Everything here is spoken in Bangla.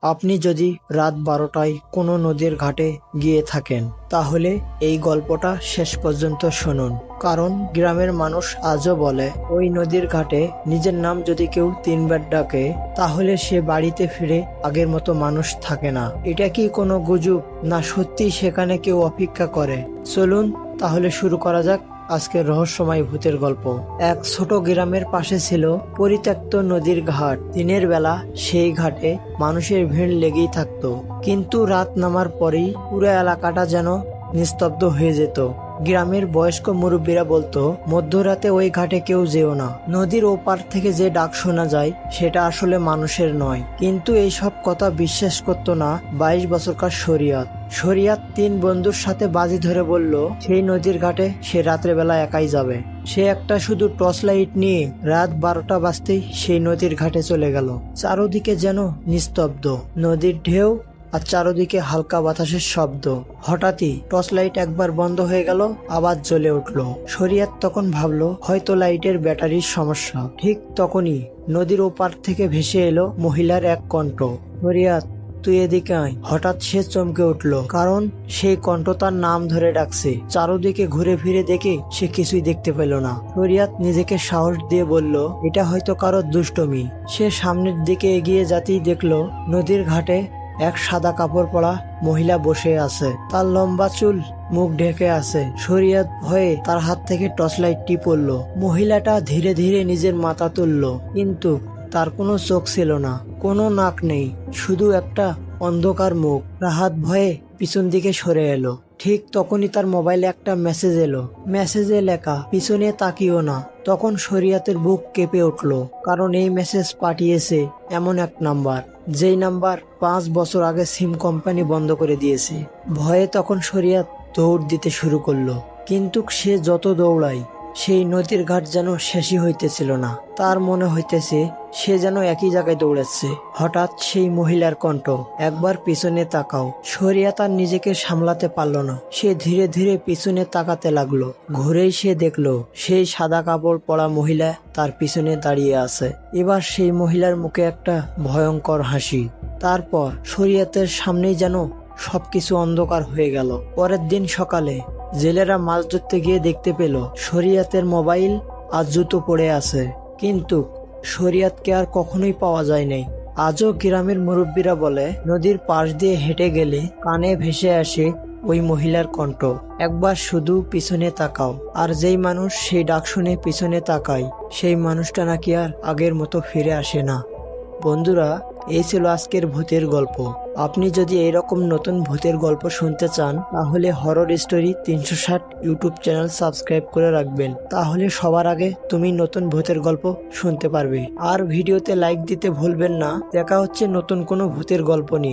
আপনি যদি রাত 12টায় কোনো নদীর ঘাটে গিয়ে থাকেন তাহলে এই গল্পটা শেষ পর্যন্ত শুনুন। কারণ গ্রামের মানুষ আজও বলে ওই নদীর ঘাটে নিজের নাম যদি কেউ 3বার ডাকে তাহলে সে বাড়িতে ফিরে আগের মতো মানুষ থাকে না। এটা কি কোনো গুজব না সত্যি সেখানে কেউ অপেক্ষা করে? চলুন তাহলে শুরু করা যাক আজকের রহস্যময় ভূতের গল্প। এক ছোট গ্রামের পাশে ছিল পরিত্যক্ত নদীর ঘাট। দিনের বেলা সেই ঘাটে মানুষের ভিড় লেগেই থাকতো, কিন্তু রাত নামার পরেই পুরো এলাকাটা যেন নিস্তব্ধ হয়ে যেত। গ্রামের বয়স্ক মুরব্বীরা বলতো মধ্যরাতে ওই ঘাটে কেউ যেও না, নদীর ওপার থেকে যে ডাক শোনা যায় সেটা আসলে মানুষের নয়। কিন্তু এইসব কথা বিশ্বাস করতো না 22 বছরকার শরিয়ত। শরিয়ত 3 বন্ধুর সাথে বাজি ধরে বলল সেই নদীর ঘাটে সে রাত্রেবেলা একাই যাবে। সে একটা শুধু টর্চ লাইট নিয়ে রাত 12টা বাজতেই সেই নদীর ঘাটে চলে গেল। চারদিকে যেন নিস্তব্ধ, নদীর ঢেউ আর চারদিকে হালকা বাতাসের শব্দ। হঠাৎই টর্চ লাইট একবার বন্ধ হয়ে গেল, আবার জ্বলে উঠলো। শরিয়ত তখন ভাবলো হয়তো লাইটের ব্যাটারির সমস্যা। ঠিক তখনই নদীর ওপার থেকে ভেসে এলো মহিলার এক কণ্ঠ, শরিয়ত তুই এদিকে আয়। হঠাৎ সে চমকে উঠলো, কারণ সেই কণ্ঠ তার নাম ধরে ডাকছে। চারদিকে ঘুরে ফিরে দেখে সে কিছুই দেখতে পেল না। শরিয়ত নিজেকে সাহস দিয়ে বলল এটা হয়তো কারো দুষ্টমি। সে সামনের দিকে এগিয়ে যেতেই দেখলো নদীর ঘাটে এক সাদা কাপড় পরা মহিলা বসে আছে। তার লম্বা চুল, মুখ ঢেকে আছে। শরিয়ত ভয়ে তার হাত থেকে টর্চ লাইটটি পড়ল। মহিলাটা ধীরে ধীরে নিজের মাথা তুলল, কিন্তু তার কোনো চোখ ছিল না, কোনো নাক নেই, শুধু একটা অন্ধকার মুখ। রাহাত ভয়ে পিছন দিকে সরে এলো। ঠিক তখনই তার মোবাইলে একটা মেসেজ এলো। মেসেজে লেখা পিছনে তাকিও না। তখন শরিয়তের বুক কেঁপে উঠলো, কারণ এই মেসেজ পাঠিয়েছে এমন এক নাম্বার, যেই নাম্বার 5 বছর আগে সিম কোম্পানি বন্ধ করে দিয়েছে। ভয়ে তখন শরিয়ত দৌড় দিতে শুরু করলো, কিন্তু সে যত দৌড়ায় সেই নদীর ঘাট যেন শেষই হইতেছিল না। তার মনে হইতেছে সে যেন একই জায়গায় দৌড়াচ্ছে। হঠাৎ সেই মহিলার কণ্ঠ, একবার পিছনে তাকাও। শরিয়ত আর নিজেকে সামলাতে পারল না। সে ধীরে ধীরে পিছনে তাকাতে লাগলো। ঘুরেই সে দেখলো সেই সাদা কাপড় পরা মহিলা তার পিছনে দাঁড়িয়ে আছে। এবার সেই মহিলার মুখে একটা ভয়ঙ্কর হাসি। তারপর শরিয়তের সামনেই যেন সবকিছু অন্ধকার হয়ে গেল। পরের দিন সকালে জেলেরা মাছ ধরতে গিয়ে দেখতে পেল শরিয়তের মোবাইল আর জুতো পড়ে আছে, কিন্তু শরিয়তকে আর কখনোই পাওয়া যায় নাই। আজও গ্রামের মুরব্বীরা বলে নদীর পাশ দিয়ে হেঁটে গেলে কানে ভেসে আসে ওই মহিলার কণ্ঠ, একবার শুধু পিছনে তাকাও। আর যেই মানুষ সেই ডাক শুনে পিছনে তাকায় সেই মানুষটা নাকি আর আগের মতো ফিরে আসে না। বন্ধুরা, এই ছিল আজকের ভূতের গল্প। আপনি যদি এইরকম নতুন ভূতের গল্প শুনতে চান তাহলে horror story 360 YouTube channel subscribe করে রাখবেন, তাহলে সবার আগে তুমি নতুন ভূতের গল্প শুনতে পারবে। আর ভিডিওতে লাইক দিতে ভুলবেন না। দেখা হচ্ছে নতুন কোনো ভূতের গল্প নিয়ে।